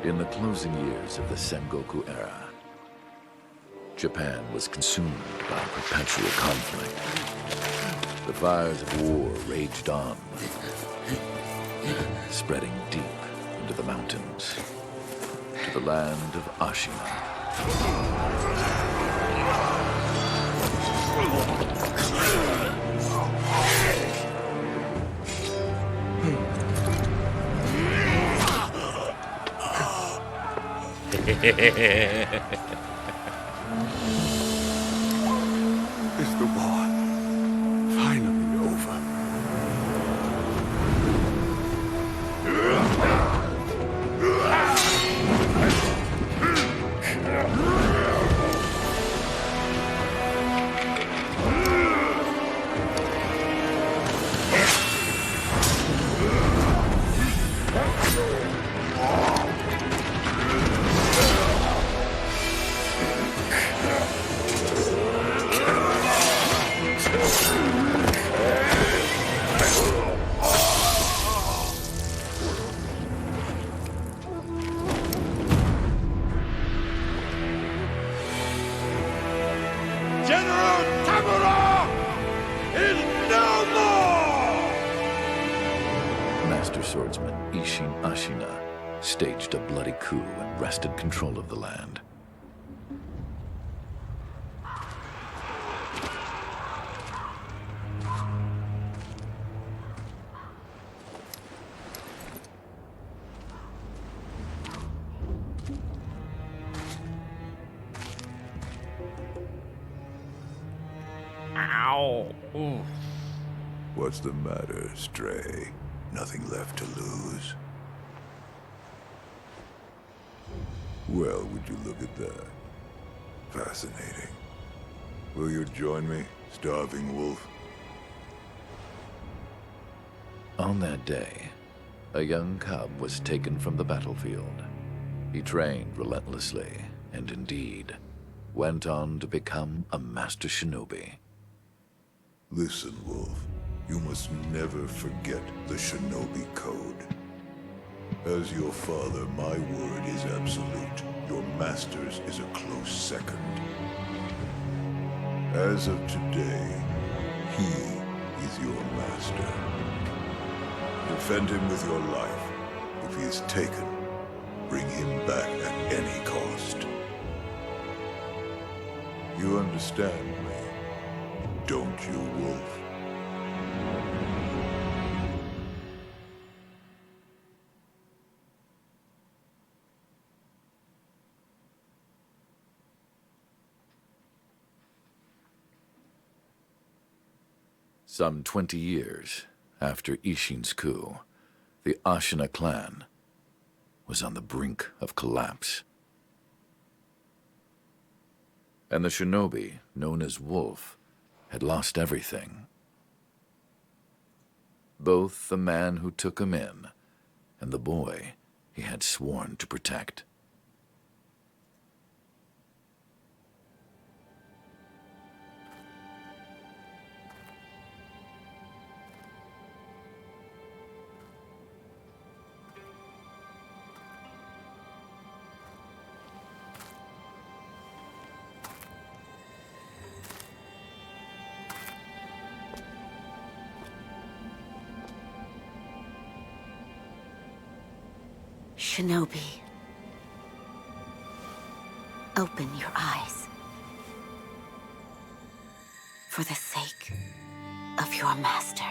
In the closing years of the Sengoku era, Japan was consumed by perpetual conflict. The fires of war raged on, spreading deep into the mountains, to the land of Ashina. Is the war finally over? Master swordsman Isshin Ashina staged a bloody coup and wrested control of the land. Ow. Ooh. What's the matter, Stray? Nothing left to lose? Well, would you look at that? Fascinating. Will you join me, starving wolf? On that day, a young cub was taken from the battlefield. He trained relentlessly, and indeed, went on to become a master shinobi. Listen, Wolf. You must never forget the Shinobi Code. As your father, my word is absolute. Your master's is a close second. As of today, he is your master. Defend him with your life. If he is taken, bring him back at any cost. You understand me, don't you, Wolf? Some 20 years after Isshin's coup, the Ashina clan was on the brink of collapse. And the shinobi, known as Wolf, had lost everything. Both the man who took him in and the boy he had sworn to protect. Shinobi, open your eyes. For the sake of your master.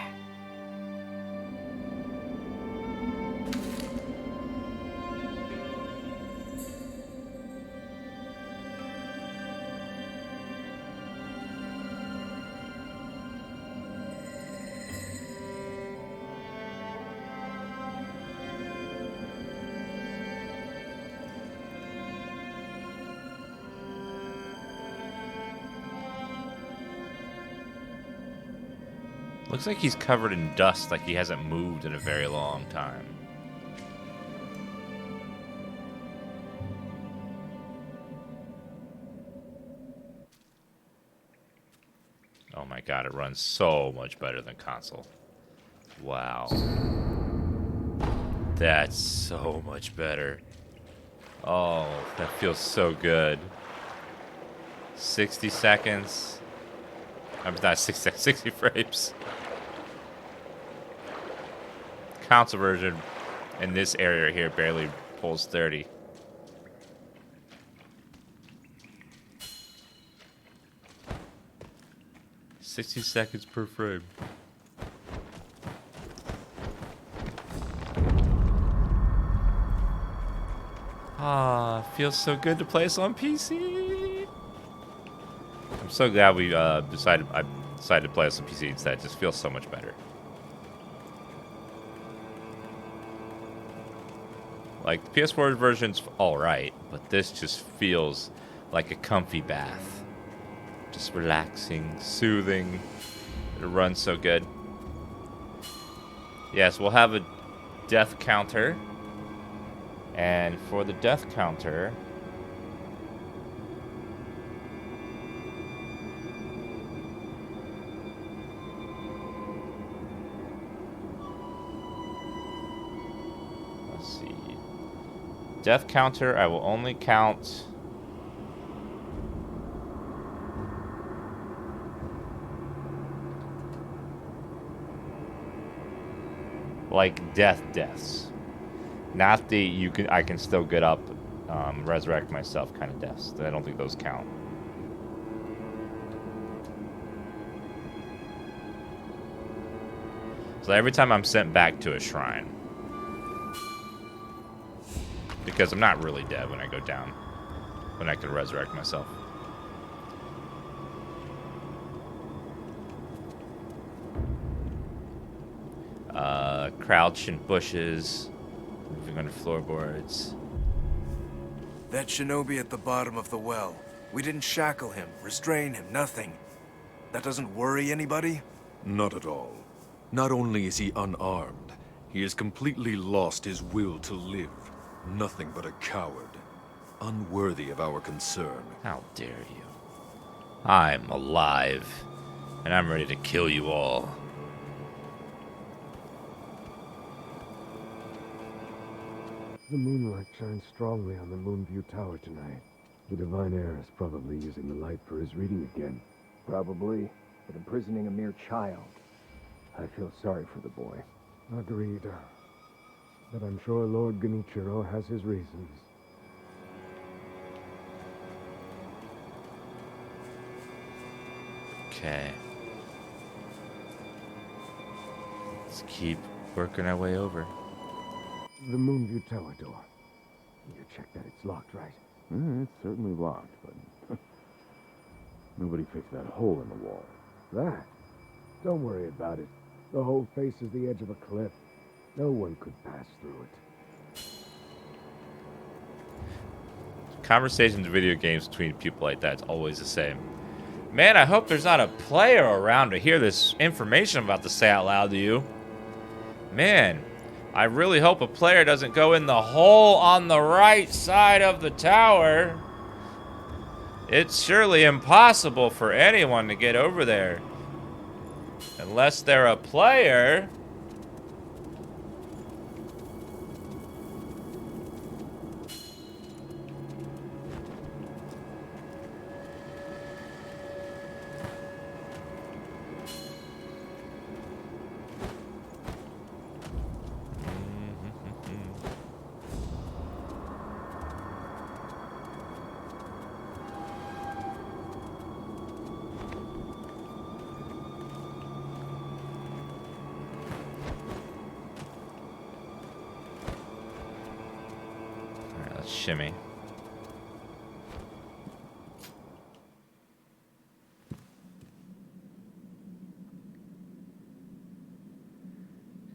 Looks like he's covered in dust, like he hasn't moved in a very long time. Oh my god, it runs so much better than console. Wow. That's so much better. Oh, that feels so good. 60 seconds. I'm not 60 frames. Console version in this area here barely pulls 30. $60 per frame. Ah, feels so good to play this on PC. I'm so glad we decided to play this on PC instead. It just feels so much better. Like the PS4 version's all right, but this just feels like a comfy bath. Just relaxing, soothing. It runs so good. Yes, we'll have a death counter. And for the death counter, let's see. Death counter, I will only count like deaths. Not the I can still get up, resurrect myself kind of deaths. I don't think those count. So every time I'm sent back to a shrine, because I'm not really dead when I go down, when I can resurrect myself. Crouch in bushes. Moving under floorboards. That shinobi at the bottom of the well. We didn't shackle him, restrain him, nothing. That doesn't worry anybody? Not at all. Not only is he unarmed, he has completely lost his will to live. Nothing but a coward. Unworthy of our concern. How dare you? I'm alive, and I'm ready to kill you all. The moonlight shines strongly on the Moonview Tower tonight. The Divine Heir is probably using the light for his reading again. Probably, but imprisoning a mere child. I feel sorry for the boy. Agreed. But I'm sure Lord Genichiro has his reasons. Okay. Let's keep working our way over. The Moonview Tower door. You checked that it's locked, right? It's certainly locked, but nobody fixed that hole in the wall. That? Don't worry about it. The hole faces the edge of a cliff. No one could pass through it. Conversations in video games between people like that is always the same. Man, I hope there's not a player around to hear this information I'm about to say out loud to you. Man, I really hope a player doesn't go in the hole on the right side of the tower. It's surely impossible for anyone to get over there. Unless they're a player. Shimmy.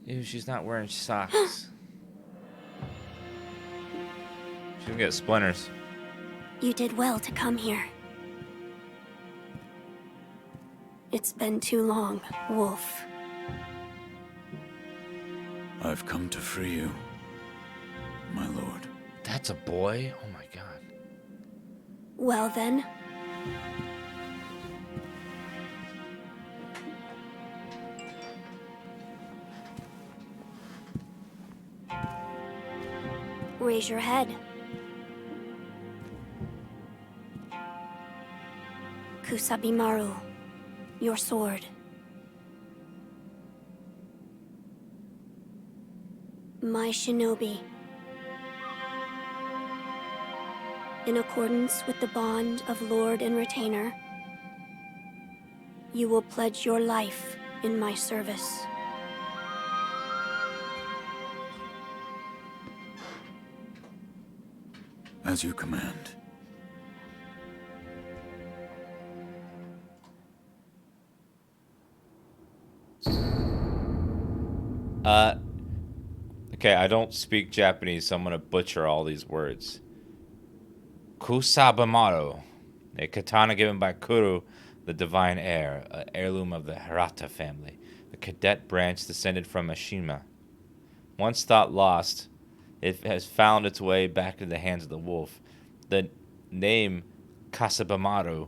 Ew, she's not wearing socks. She's gonna get splinters. You did well to come here. It's been too long, Wolf. I've come to free you, my lord. That's a boy? Oh my god. Well then. Raise your head. Kusabimaru, your sword. My shinobi. In accordance with the bond of Lord and Retainer, you will pledge your life in my service. As you command. Okay, I don't speak Japanese, so I'm gonna butcher all these words. Kusabamaru, a katana given by Kuru, the divine heir, an heirloom of the Hirata family, the cadet branch descended from Ashima. Once thought lost, it has found its way back into the hands of the wolf. The name Kasabamaru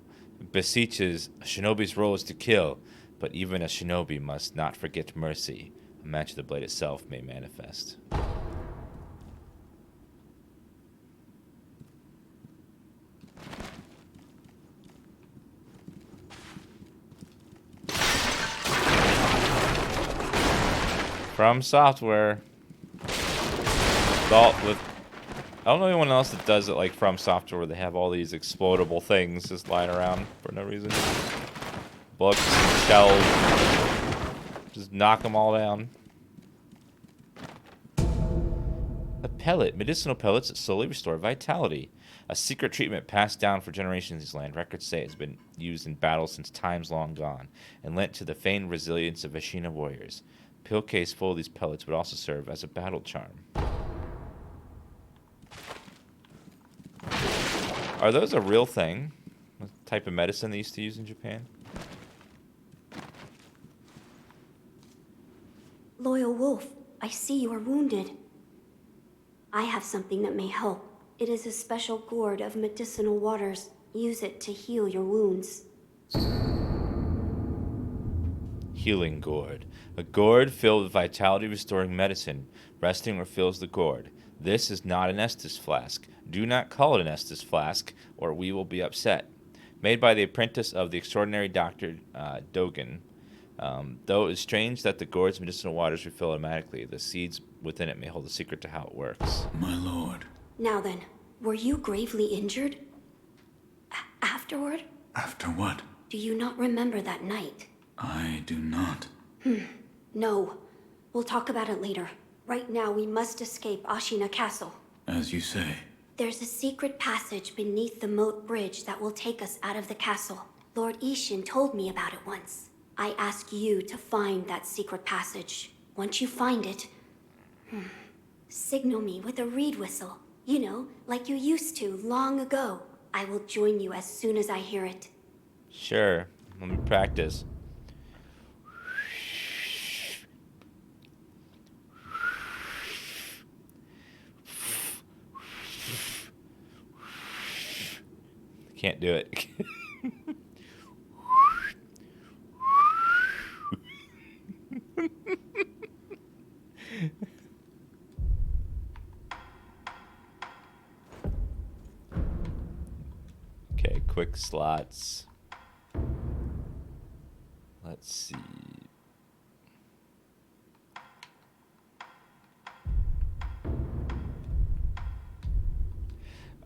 beseeches a shinobi's role is to kill, but even a shinobi must not forget mercy. A match of the blade itself may manifest. From Software. With I don't know anyone else that does it like From Software where they have all these explodable things just lying around for no reason. Books, shelves. Just knock them all down. A pellet. Medicinal pellets that slowly restore vitality. A secret treatment passed down for generations in this land. Records say it's been used in battle since times long gone and lent to the feigned resilience of Ashina warriors. A pill case full of these pellets would also serve as a battle charm. Are those a real thing? A type of medicine they used to use in Japan? Loyal Wolf, I see you are wounded. I have something that may help. It is a special gourd of medicinal waters. Use it to heal your wounds. Healing gourd. A gourd filled with vitality restoring medicine. Resting refills the gourd. This is not an Estus flask. Do not call it an Estus flask, or we will be upset. Made by the apprentice of the extraordinary Dr. Dogen. Though it is strange that the gourd's medicinal waters refill automatically, the seeds within it may hold the secret to how it works. My lord. Now then, were you gravely injured? Afterward? After what? Do you not remember that night? I do not. No. We'll talk about it later. Right now, we must escape Ashina Castle. As you say. There's a secret passage beneath the moat bridge that will take us out of the castle. Lord Ishin told me about it once. I ask you to find that secret passage. Once you find it, signal me with a reed whistle. You know, like you used to long ago. I will join you as soon as I hear it. Sure. Let me practice. Can't do it. Okay, quick slots. Let's see.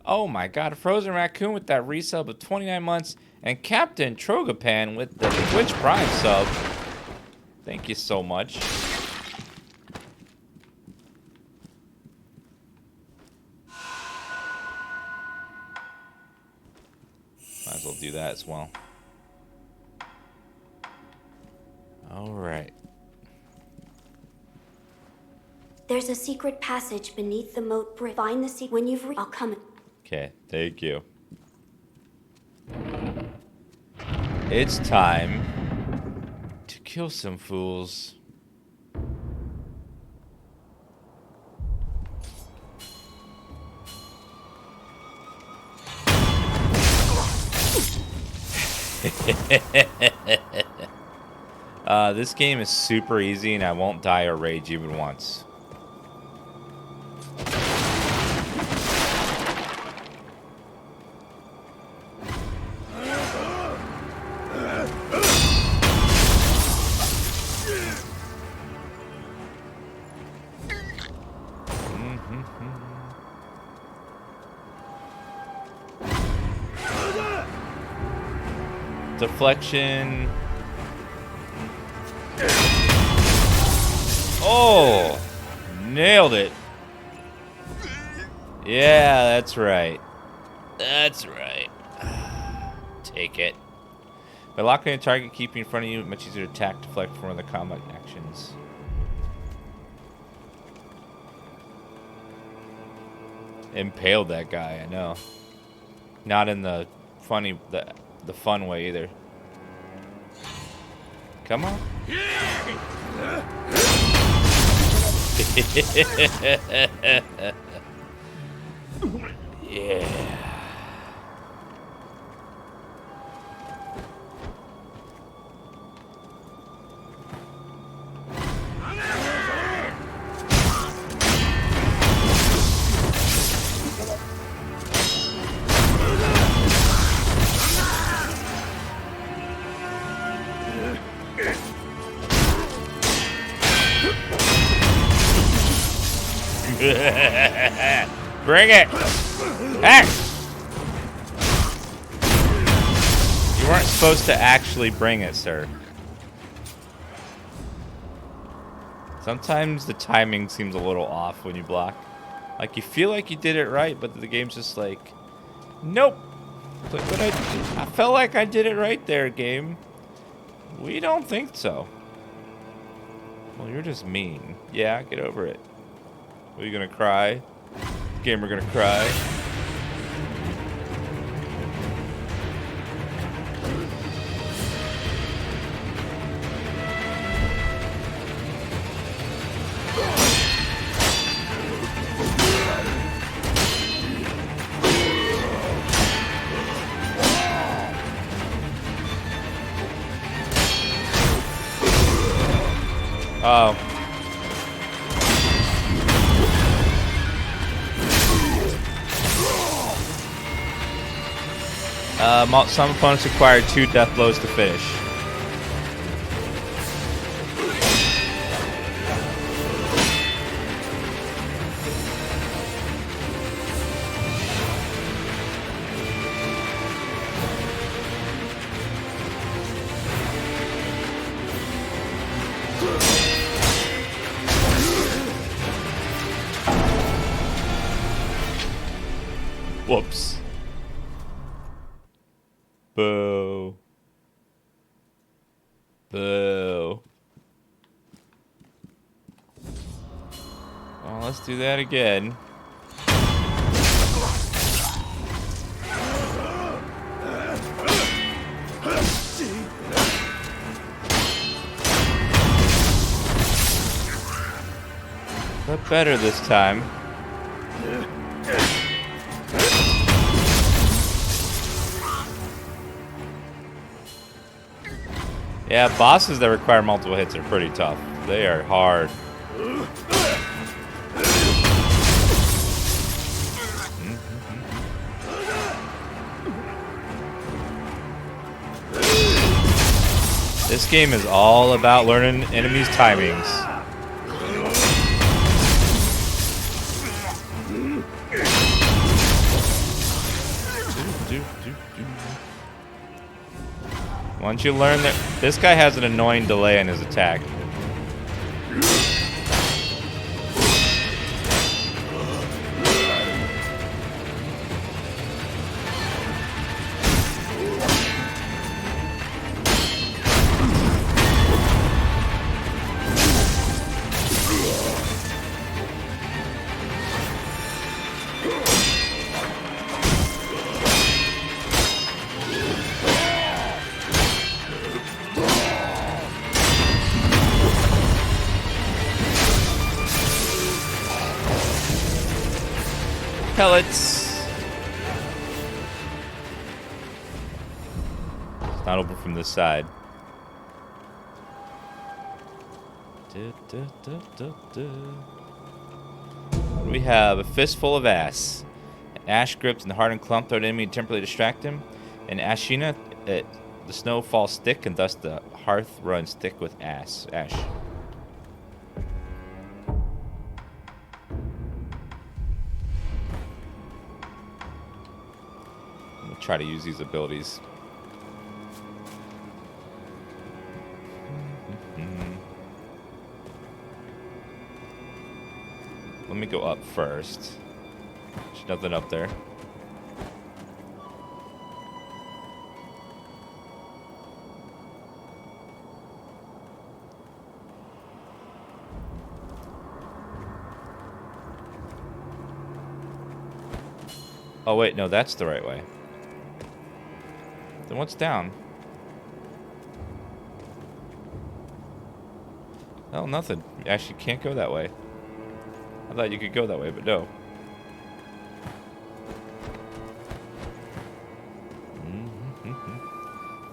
Oh my god, Frozen Raccoon with that resub of 29 months, and Captain Trogopan with the Twitch Prime sub. Thank you so much. Might as well do that as well. Alright. There's a secret passage beneath the moat bridge. Find the secret when you've I'll come. Okay, thank you. It's time to kill some fools. This game is super easy and I won't die or rage even once. Deflection. Oh! Nailed it. Yeah, that's right. That's right. Take it. By locking a target, keeping in front of you, much easier to attack, deflect from other combat actions. Impaled that guy, I know. Not in the funny, the fun way either. Come on. Yeah. Bring it! Heck! You weren't supposed to actually bring it, sir. Sometimes the timing seems a little off when you block. Like, you feel like you did it right, but the game's just like, nope! Like, but I felt like I did it right there, game. We don't think so. Well, you're just mean. Yeah, get over it. Are you gonna cry? Gamer gonna cry. Oh. Some opponents require 2 death blows to finish. Whoops. Boo. Boo. Well, let's do that again. But better this time. Yeah, bosses that require multiple hits are pretty tough. They are hard. This game is all about learning enemies' timings. Once you learn that this guy has an annoying delay in his attack. Pellets. It's not open from this side. We have a fistful of ass. Ash grips and the hardened clump throw an enemy to temporarily distract him. And Ashina, the snow falls thick and thus the hearth runs thick with ash. Try to use these abilities. let me go up first. There's nothing up there. Oh wait, no, that's the right way. Then what's down? Oh, nothing. You actually can't go that way. I thought you could go that way, but no.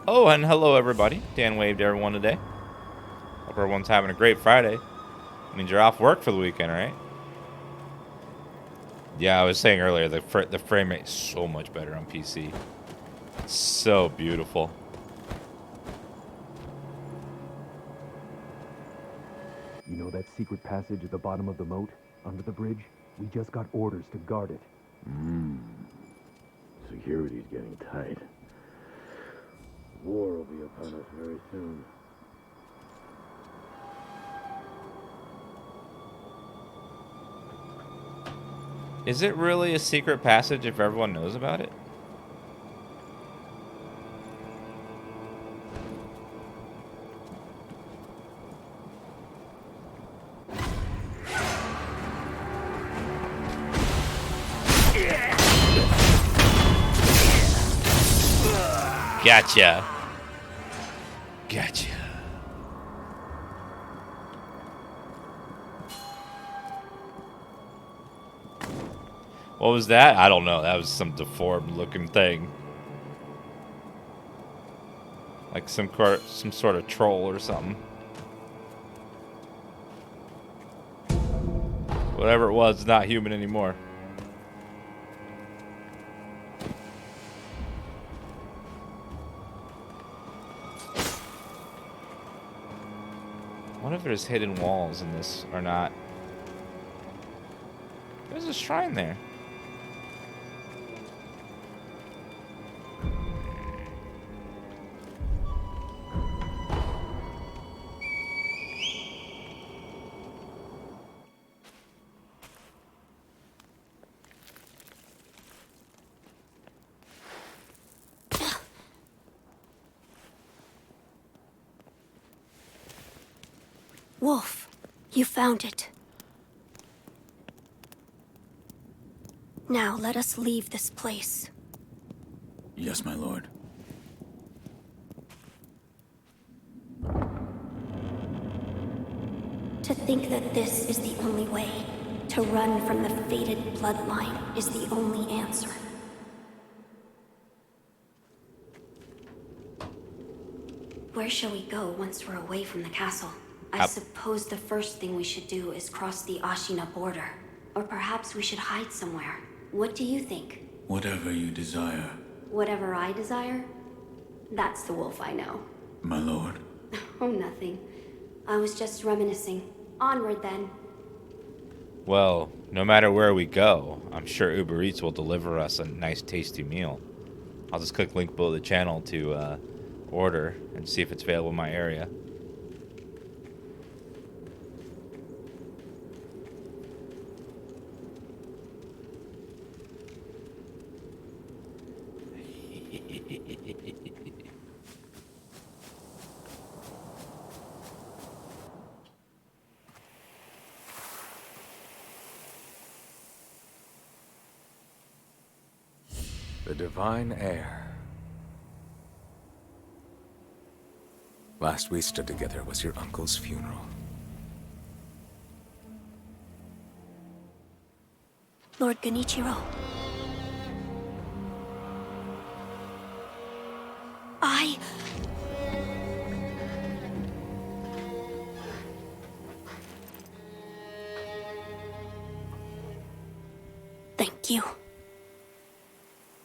Oh, and hello everybody. Dan waved to everyone today. Hope everyone's having a great Friday. Means you're off work for the weekend, right? Yeah, I was saying earlier, the frame rate is so much better on PC. It's so beautiful. You know that secret passage at the bottom of the moat, under the bridge? We just got orders to guard it. Security's getting tight. War will be upon us very soon. Is it really a secret passage if everyone knows about it? Gotcha. Gotcha. What was that? I don't know. That was some deformed looking thing. Like some sort of troll or something. Whatever it was, it's not human anymore. I wonder if there's hidden walls in this or not. There's a shrine there. Wolf, you found it. Now let us leave this place. Yes, my lord. To think that this is the only way, to run from the fated bloodline, is the only answer. Where shall we go once we're away from the castle? I suppose the first thing we should do is cross the Ashina border. Or perhaps we should hide somewhere. What do you think? Whatever you desire. Whatever I desire? That's the wolf I know. My lord. Oh, nothing. I was just reminiscing. Onward, then. Well, no matter where we go, I'm sure Uber Eats will deliver us a nice, tasty meal. I'll just click link below the channel to order and see if it's available in my area. The divine heir. Last we stood together was your uncle's funeral. Lord Genichiro. Thank you.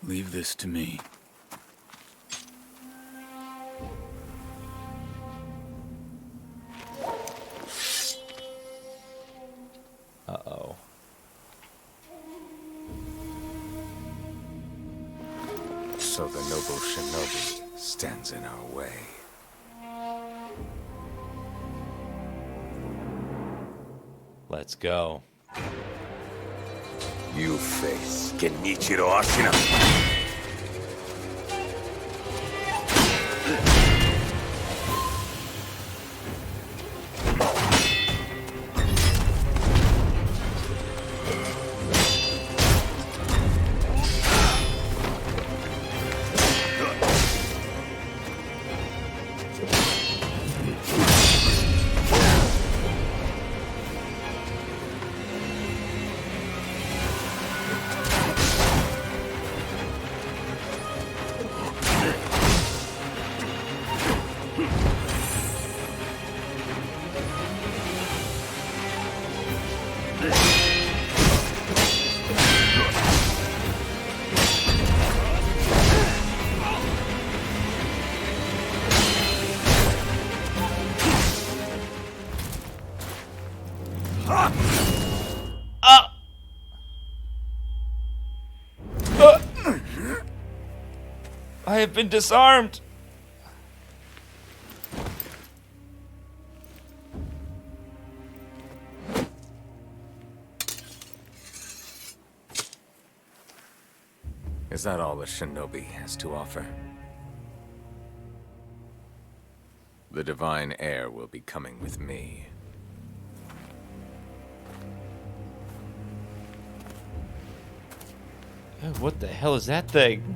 Leave this to me. Uh-oh. So the noble Shinobi stands in our way. Let's go. You face Genichiro Ashina. I have been disarmed. Is that all the Shinobi has to offer? The divine heir will be coming with me. Oh, what the hell is that thing?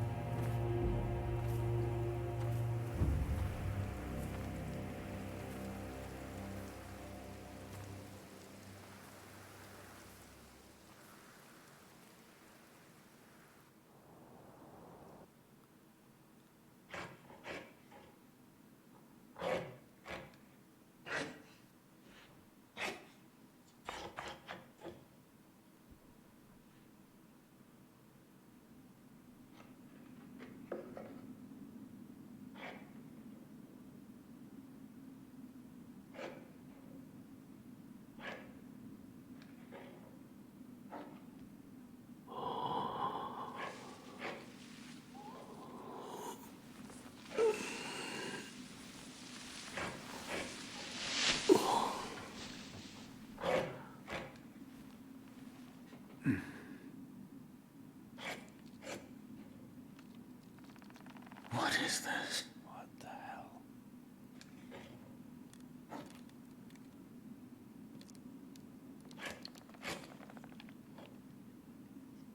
What is this? What the hell?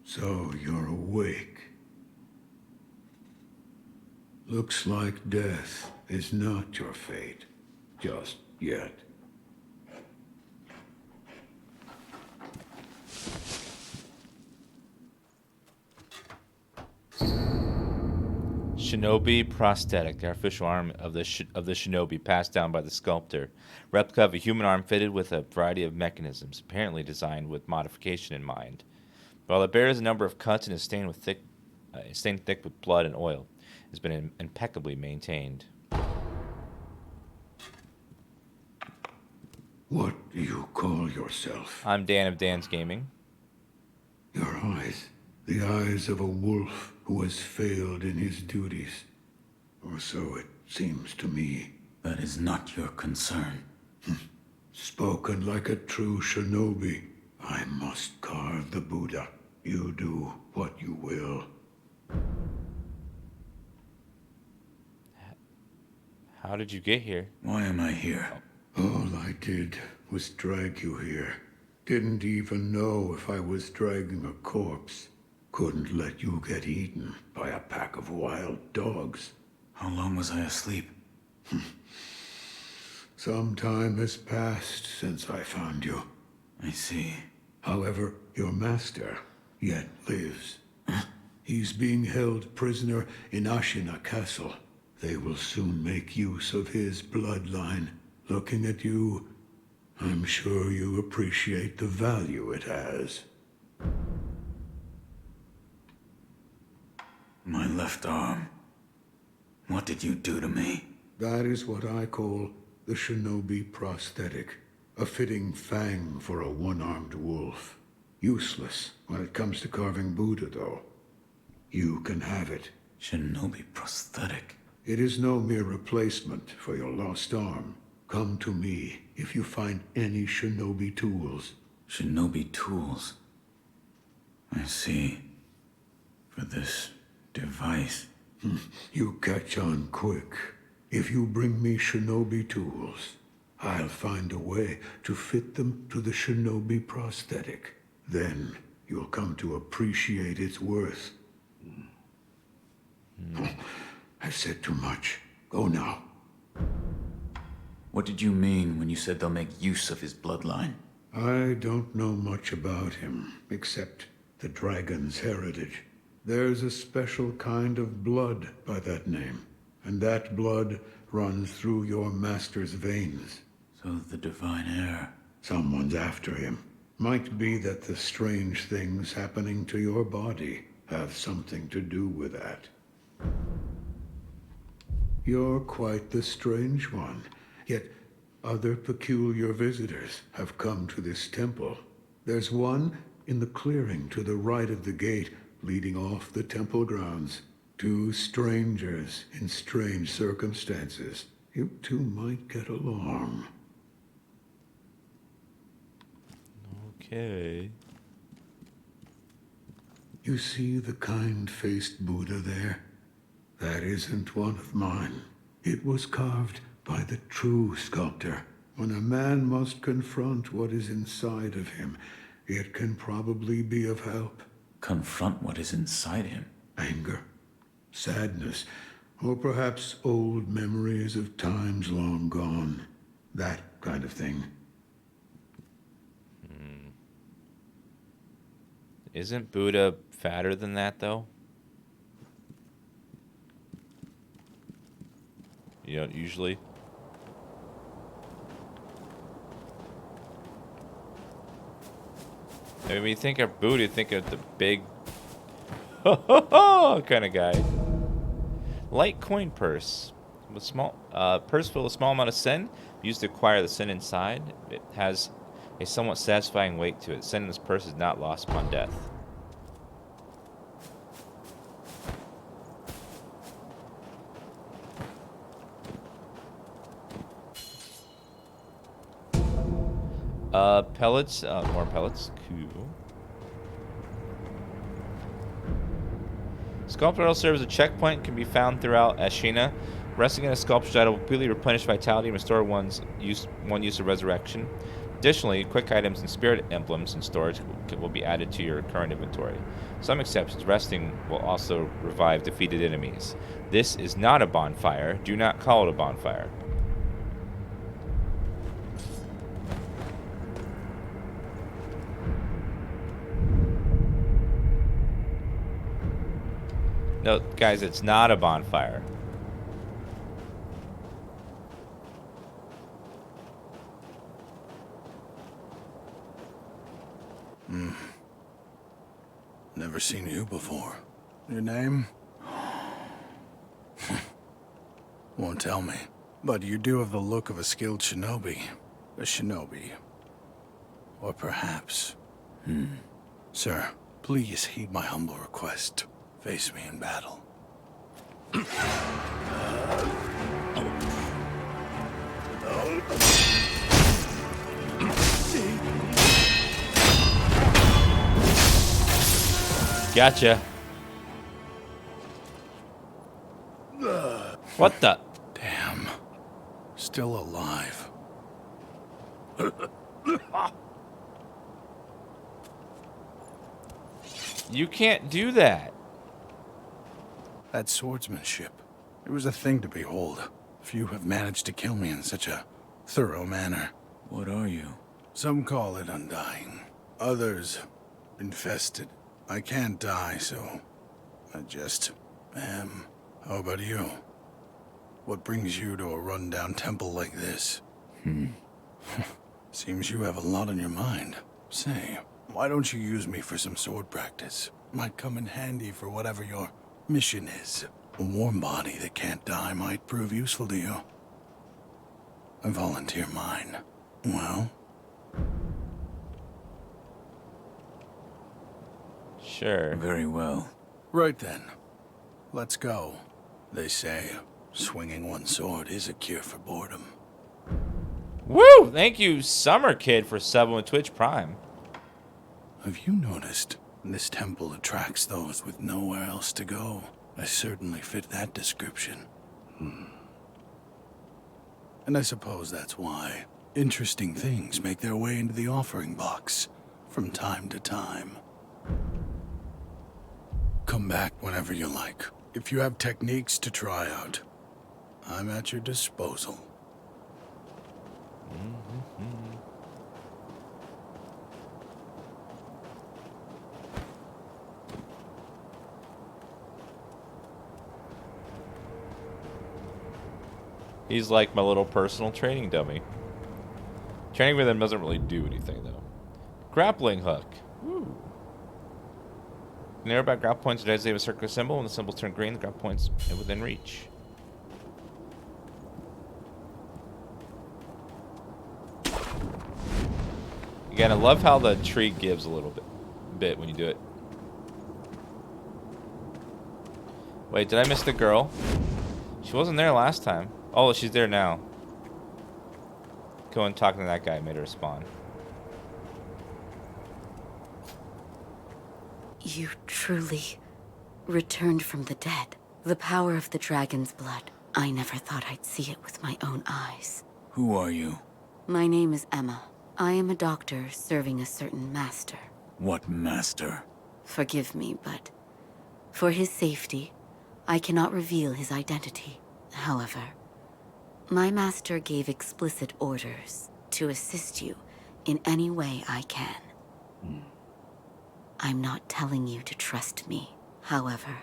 So you're awake. Looks like death is not your fate. Just yet. Shinobi Prosthetic, the artificial arm of the Shinobi passed down by the sculptor. Replica of a human arm fitted with a variety of mechanisms, apparently designed with modification in mind. While it bears a number of cuts and is stained thick with blood and oil, it has been impeccably maintained. What do you call yourself? I'm Dan of DansGaming. Your eyes. The eyes of a wolf who has failed in his duties. Or so it seems to me. That is not your concern. Spoken like a true shinobi. I must carve the Buddha. You do what you will. How did you get here? Why am I here? All I did was drag you here. Didn't even know if I was dragging a corpse. Couldn't let you get eaten by a pack of wild dogs. How long was I asleep? Some time has passed since I found you. I see. However, your master yet lives. He's being held prisoner in Ashina Castle. They will soon make use of his bloodline. Looking at you, I'm sure you appreciate the value it has. My left arm. What did you do to me? That is what I call the Shinobi Prosthetic. A fitting fang for a one-armed wolf. Useless when it comes to carving Buddha, though. You can have it. Shinobi Prosthetic. It is no mere replacement for your lost arm. Come to me if you find any Shinobi tools. Shinobi tools? I see. For this device. You catch on quick. If you bring me Shinobi Tools, I'll find a way to fit them to the Shinobi Prosthetic. Then you'll come to appreciate its worth. I've said too much. Go now. What did you mean when you said they'll make use of his bloodline? I don't know much about him, except the dragon's heritage. There's a special kind of blood by that name, and that blood runs through your master's veins. So the divine heir. Someone's after him. Might be that the strange things happening to your body have something to do with that. You're quite the strange one, yet other peculiar visitors have come to this temple. There's one in the clearing to the right of the gate leading off the temple grounds. 2 strangers in strange circumstances. You two might get along. Okay. You see the kind-faced Buddha there? That isn't one of mine. It was carved by the true sculptor. When a man must confront what is inside of him, it can probably be of help. Confront what is inside him? Anger, sadness, or perhaps old memories of times long gone. That kind of thing. Isn't Buddha fatter than that, though? You don't usually. I mean, when you think of Buddha, you think of the big kind of guy. Light coin purse. With small purse filled with a small amount of sin. Used to acquire the sin inside. It has a somewhat satisfying weight to it. Sin in this purse is not lost upon death. Pellets, more pellets. Cool. Sculpture idol serves as a checkpoint, can be found throughout Ashina. Resting in a sculpture idol will completely replenish vitality and restore one use of resurrection. Additionally, quick items and spirit emblems in storage will be added to your current inventory. Some exceptions, resting will also revive defeated enemies. This is not a bonfire. Do not call it a bonfire. No, guys, it's not a bonfire. Never seen you before. Your name? Won't tell me. But you do have the look of a skilled shinobi. A shinobi. Or perhaps... Sir, please heed my humble request. Face me in battle. Gotcha. What the? Damn. Still alive. You can't do that. That swordsmanship. It was a thing to behold. Few have managed to kill me in such a thorough manner. What are you? Some call it undying. Others, infested. I can't die, so I just am. How about you? What brings you to a rundown temple like this? Seems you have a lot on your mind. Say, why don't you use me for some sword practice? Might come in handy for whatever your mission is. A warm body that can't die might prove useful to you. I volunteer mine. Well? Sure. Very well. Right then. Let's go. They say, swinging one sword is a cure for boredom. Woo! Thank you, Summer Kid, for subbing with Twitch Prime. Have you noticed This temple attracts those with nowhere else to go. I certainly fit that description. And I suppose that's why interesting things make their way into the offering box from time to time. Come back whenever you like. If you have techniques to try out, I'm at your disposal. He's like my little personal training dummy. Training with him doesn't really do anything, though. Grappling hook. Ooh. Nearby grab points are designated with a circular symbol. When the symbols turn green, the grab points are within reach. Again, I love how the tree gives a little bit when you do it. Wait, did I miss the girl? She wasn't there last time. Oh, she's there now. Go and talking to that guy made her respond. You truly returned from the dead. The power of the dragon's blood. I never thought I'd see it with my own eyes. Who are you? My name is Emma. I am a doctor serving a certain master. What master? Forgive me, but for his safety, I cannot reveal his identity. However, my master gave explicit orders to assist you in any way I can. I'm not telling you to trust me. However,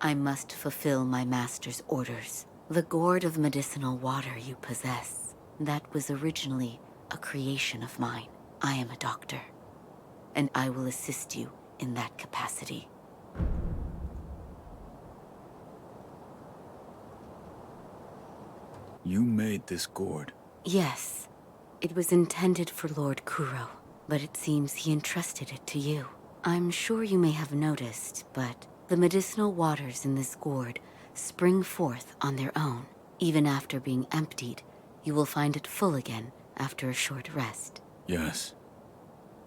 I must fulfill my master's orders. The gourd of medicinal water you possess, that was originally a creation of mine. I am a doctor, and I will assist you in that capacity. You made this gourd? Yes. It was intended for Lord Kuro, but it seems he entrusted it to you. I'm sure you may have noticed, but the medicinal waters in this gourd spring forth on their own. Even after being emptied, you will find it full again after a short rest. Yes.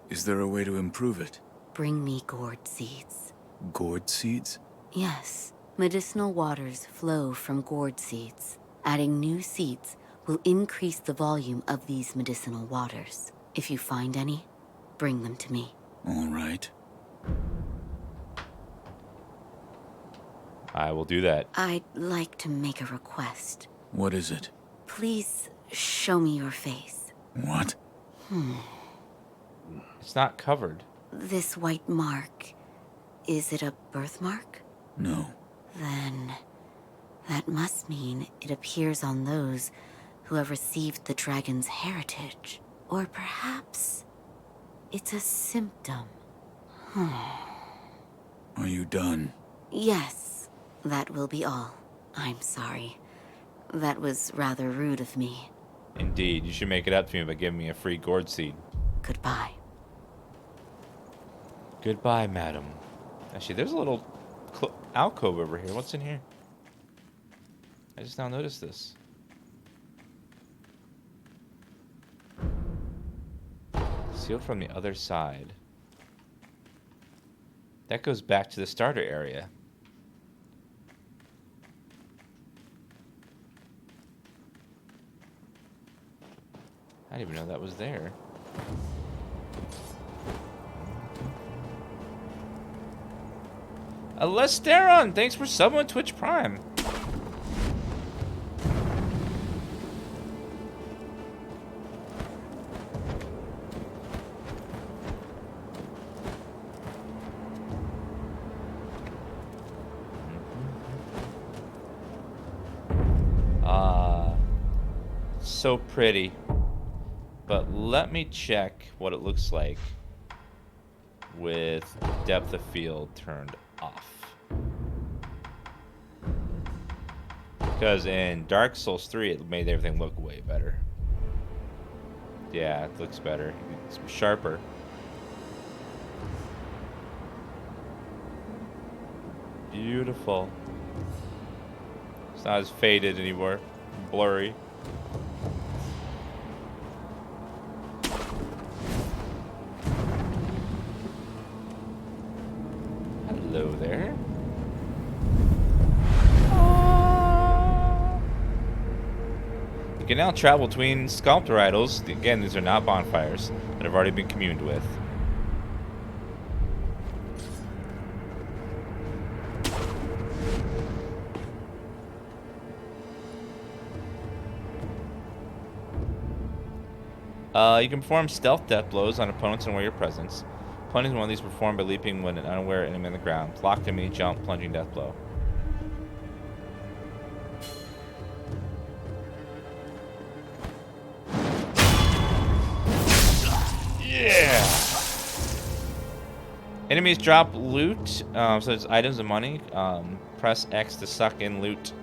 Is there a way to improve it? Bring me gourd seeds. Gourd seeds? Yes. Medicinal waters flow from gourd seeds. Adding new seeds will increase the volume of these medicinal waters. If you find any, bring them to me. All right. I will do that. I'd like to make a request. What is it? Please show me your face. What? It's not covered. This white mark, is it a birthmark? No. Then that must mean it appears on those who have received the dragon's heritage. Or perhaps it's a symptom. Are you done? Yes, that will be all. I'm sorry. That was rather rude of me. Indeed, you should make it up to me by giving me a free gourd seed. Goodbye. Goodbye, madam. Actually, there's a little alcove over here. What's in here? I just now noticed this. Sealed from the other side. That goes back to the starter area. I didn't even know that was there. Alesteron, thanks for subbing with Twitch Prime. So pretty. But let me check what it looks like with depth of field turned off. Because in Dark Souls 3, it made everything look way better. Yeah, it looks better. It's sharper. Beautiful. It's not as faded anymore. Blurry. go there. You can now travel between sculptor idols. Again, these are not bonfires that have already been communed with. You can perform stealth death blows on opponents unaware of your presence. Punishing one of these performed by leaping when an unaware enemy on the ground. Locked enemy, jump, plunging death blow. Yeah! Enemies drop loot, so it's items and money. Press X to suck in loot.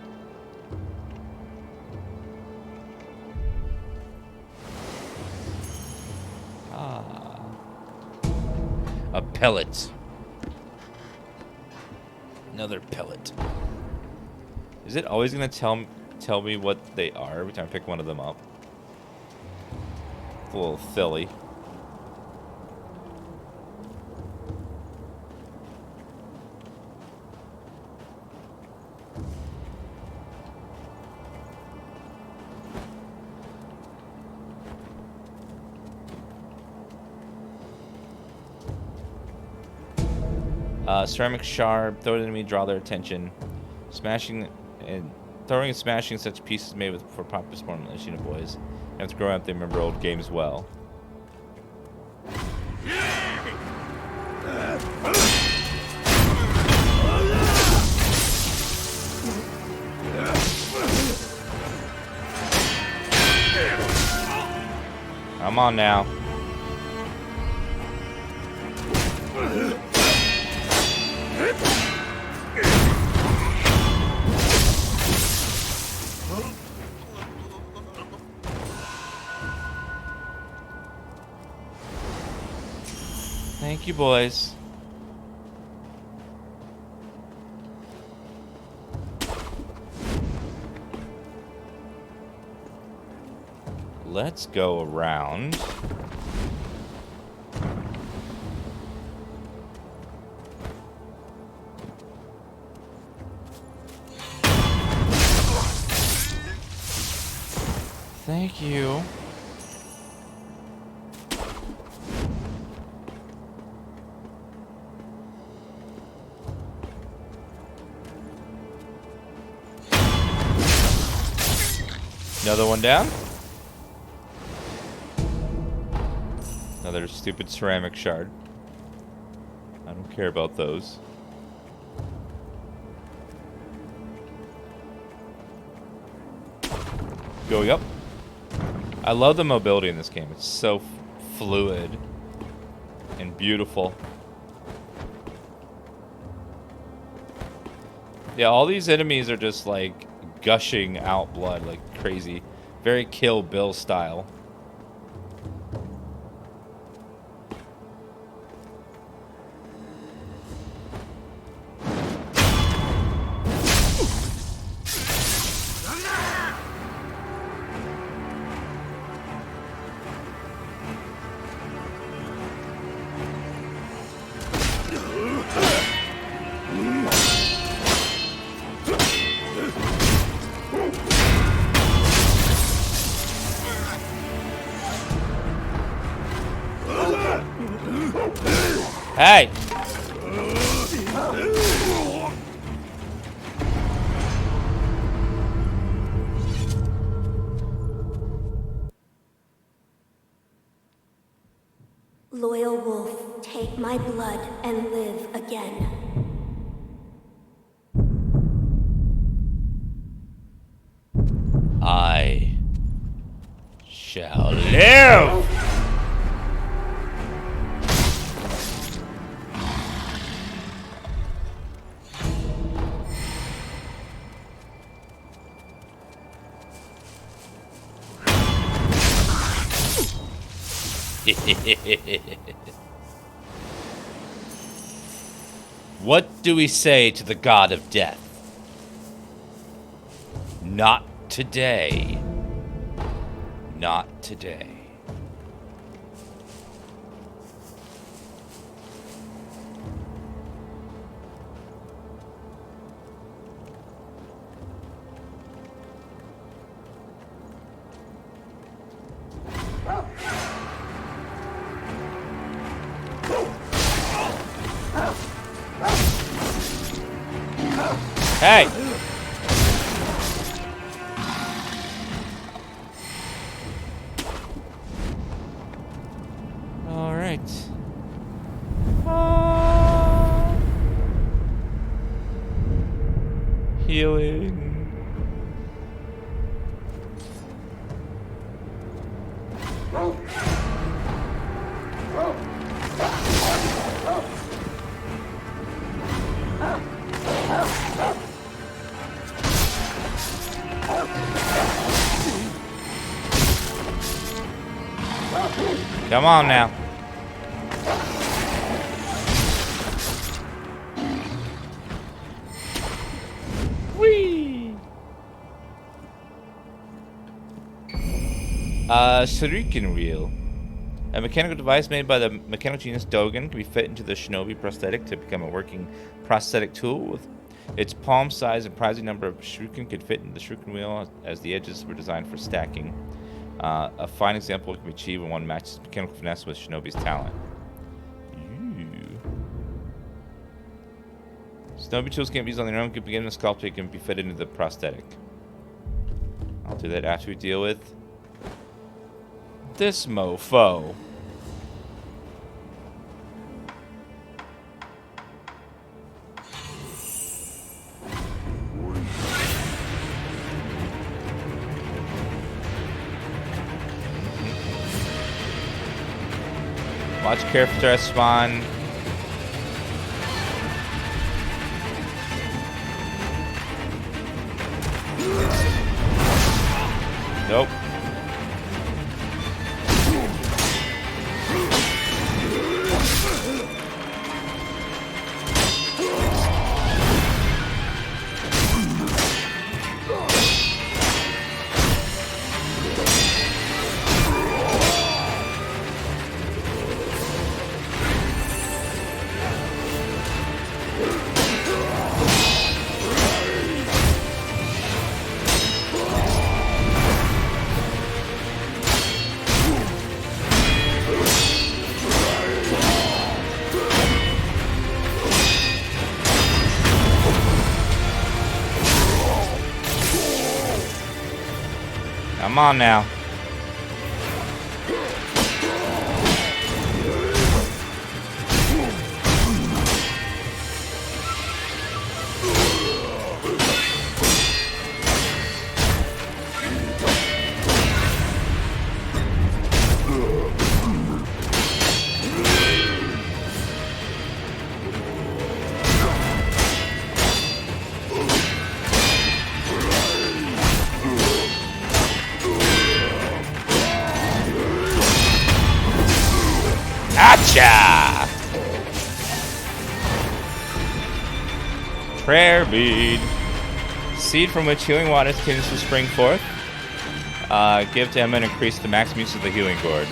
A pellet. Another pellet. Is it always gonna tell me what they are every time I pick one of them up? It's a little silly. Ceramic shard, throw it at enemy, draw their attention. Smashing and throwing and smashing such pieces made with for popular sport militia boys. You have to grow up, they remember old games well. Come on now. Thank you, boys. Let's go around. Thank you. Another one down. Another stupid ceramic shard. I don't care about those. Going up. I love the mobility in this game. It's so fluid and beautiful. Yeah, all these enemies are just like gushing out blood like crazy. Very Kill Bill style. Hey! Loyal wolf, take my blood and live again. I shall live! What do we say to the god of death? Not today. Not today. Hey! All right. Healing. Come on now. Whee! Shuriken wheel. A mechanical device made by the mechanical genius Dogen can be fit into the Shinobi Prosthetic to become a working prosthetic tool. With its palm size and prizing number of shuriken could fit in the shuriken wheel, as the edges were designed for stacking. A fine example can be achieved when one matches mechanical finesse with Shinobi's talent. Ooh. Shinobi tools can't be used on their own. Can begin a sculpture can be fitted into the prosthetic. I'll do that after we deal with this mofo. Watch careful to spawn. Nope. Come on now. Gotcha! Prayer bead. Seed from which healing waters continues to spring forth. Give to him and increase the maximum use of the healing gourd.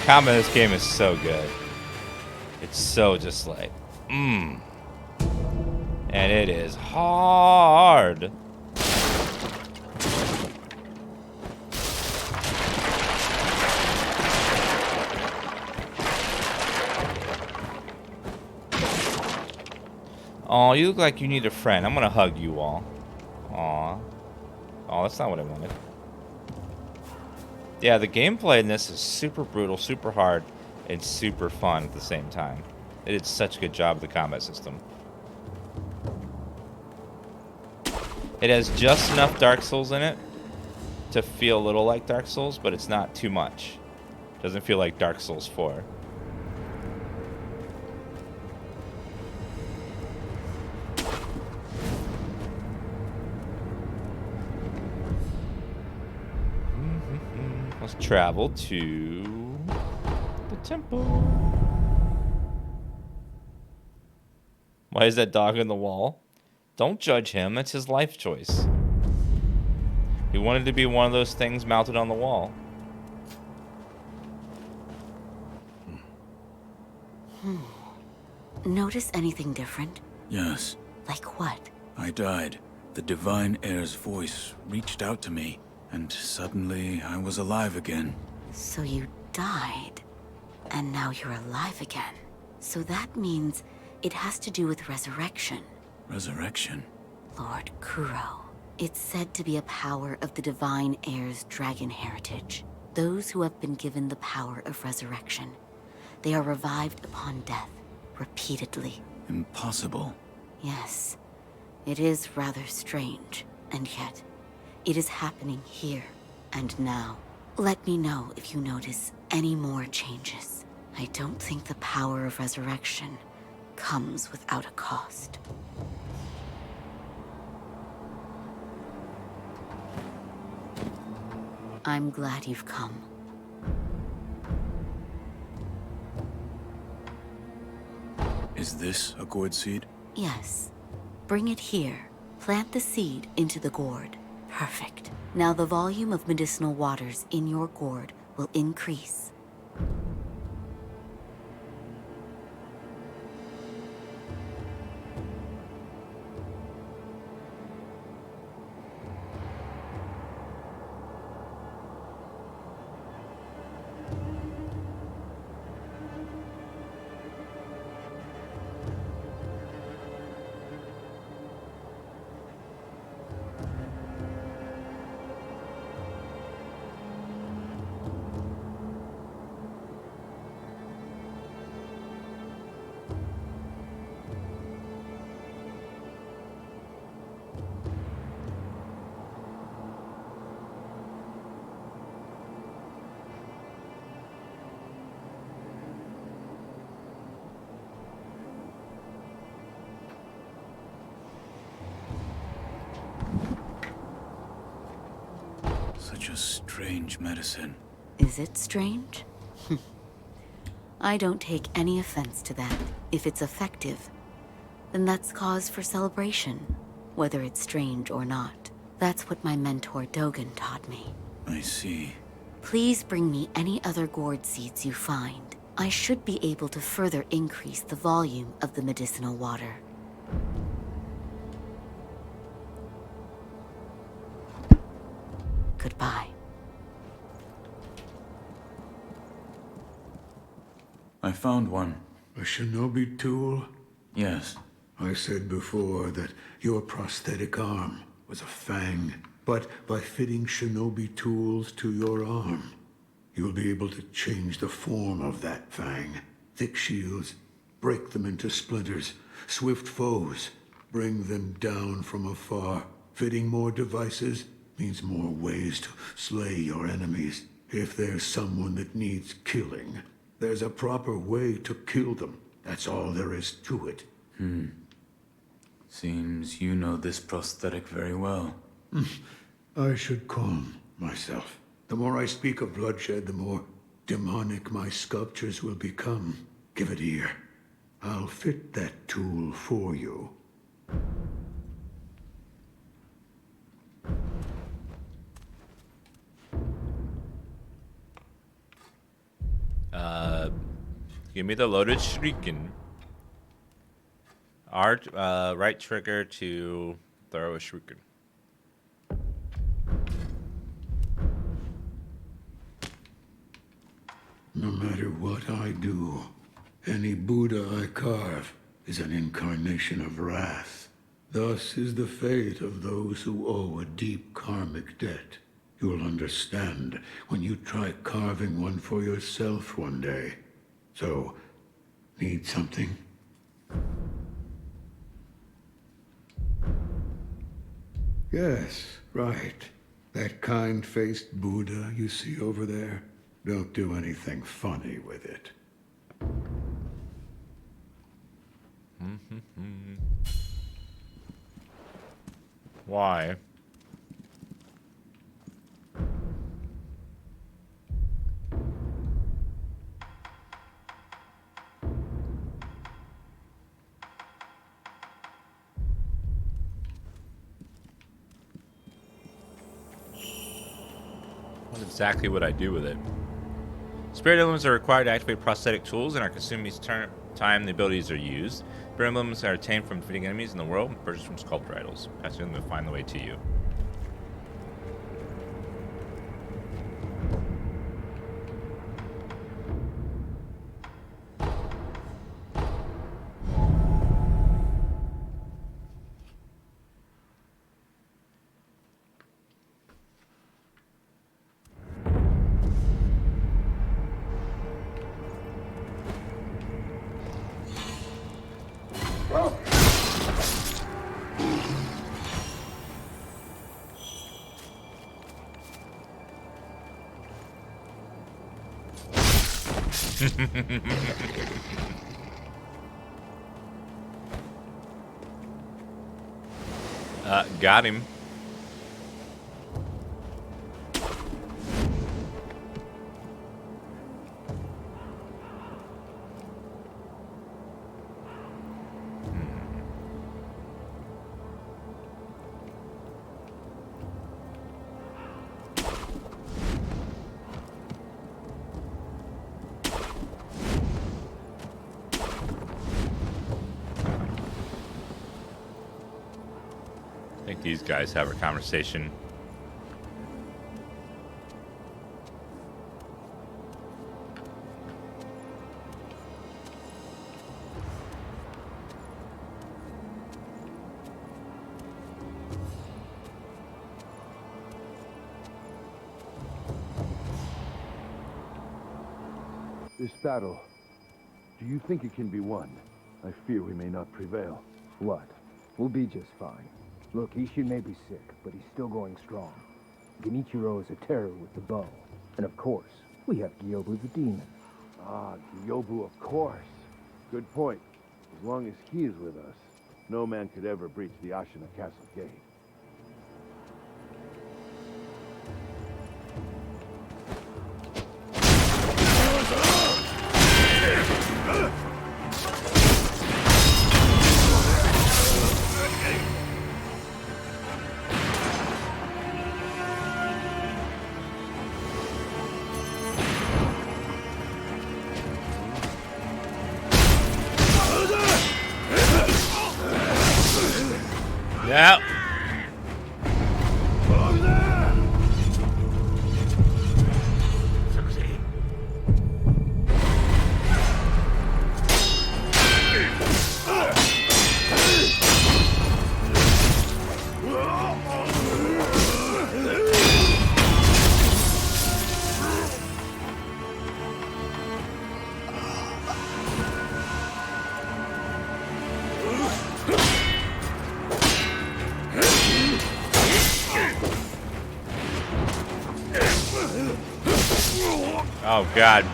Combat in this game is so good. It's so just like, And it is hard. Aw, you look like you need a friend. I'm gonna hug you all. Aw. Oh, that's not what I wanted. Yeah, the gameplay in this is super brutal, super hard, and super fun at the same time. It did such a good job with the combat system. It has just enough Dark Souls in it to feel a little like Dark Souls, but it's not too much. Doesn't feel like Dark Souls 4. Let's travel to the temple. Why is that dog on the wall? Don't judge him. It's his life choice. He wanted to be one of those things mounted on the wall. Notice anything different? Yes. Like what? I died. The Divine Heir's voice reached out to me, and suddenly I was alive again. So you died, and now you're alive again. So that means it has to do with resurrection. Resurrection. Lord Kuro. It's said to be a power of the Divine Heir's dragon heritage. Those who have been given the power of resurrection. They are revived upon death, repeatedly. Impossible. Yes, it is rather strange, and yet, it is happening here and now. Let me know if you notice any more changes. I don't think the power of resurrection comes without a cost. I'm glad you've come. Is this a gourd seed? Yes. Bring it here. Plant the seed into the gourd. Perfect. Now the volume of medicinal waters in your gourd will increase. Such a strange medicine. Is it strange? I don't take any offense to that. If it's effective, then that's cause for celebration, whether it's strange or not. That's what my mentor Dogen taught me. I see. Please bring me any other gourd seeds you find. I should be able to further increase the volume of the medicinal water. Goodbye. I found one. A Shinobi Tool? Yes. I said before that your prosthetic arm was a fang. But by fitting Shinobi tools to your arm, you'll be able to change the form of that fang. Thick shields, break them into splinters. Swift foes, bring them down from afar. Fitting more devices means more ways to slay your enemies. If there's someone that needs killing, there's a proper way to kill them. That's all there is to it. Seems you know this prosthetic very well. I should calm myself. The more I speak of bloodshed, the more demonic my sculptures will become. Give it ear. I'll fit that tool for you. Give me the loaded shuriken. Right trigger to throw a shuriken. No matter what I do, any Buddha I carve is an incarnation of wrath. Thus is the fate of those who owe a deep karmic debt. You'll understand when you try carving one for yourself one day. So, need something? Yes, right. That kind-faced Buddha you see over there. Don't do anything funny with it. Why? What exactly would I do with it? Spirit emblems are required to activate prosthetic tools and are consumed each time the abilities are used. Spirit emblems are obtained from defeating enemies in the world and purchased from sculptor idols. Asking them to find the way to you. Got him. I think these guys have a conversation. This battle, do you think it can be won? I fear we may not prevail. What? We'll be just fine. Look, Ishin may be sick, but he's still going strong. Genichiro is a terror with the bow. And of course, we have Gyobu the demon. Ah, Gyobu, of course. Good point. As long as he is with us, no man could ever breach the Ashina Castle gate. Yeah. Oh god.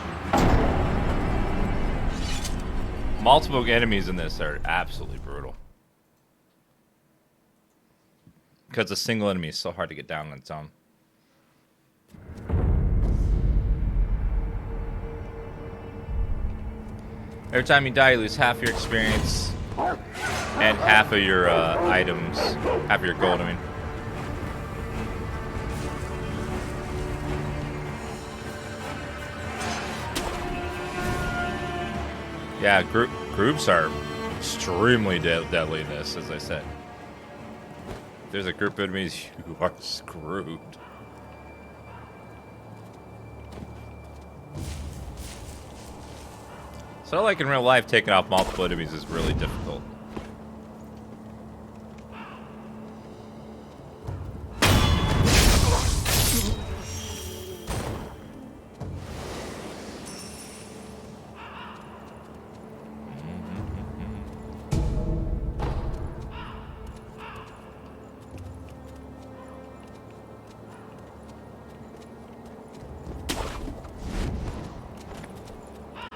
Multiple enemies in this are absolutely brutal. Because a single enemy is so hard to get down on its own. Every time you die, you lose half your experience and half of your items, half of your gold, I mean. Yeah, groups are extremely deadly in this, as I said. If there's a group of enemies, you are screwed. So like in real life, taking off multiple enemies is really difficult.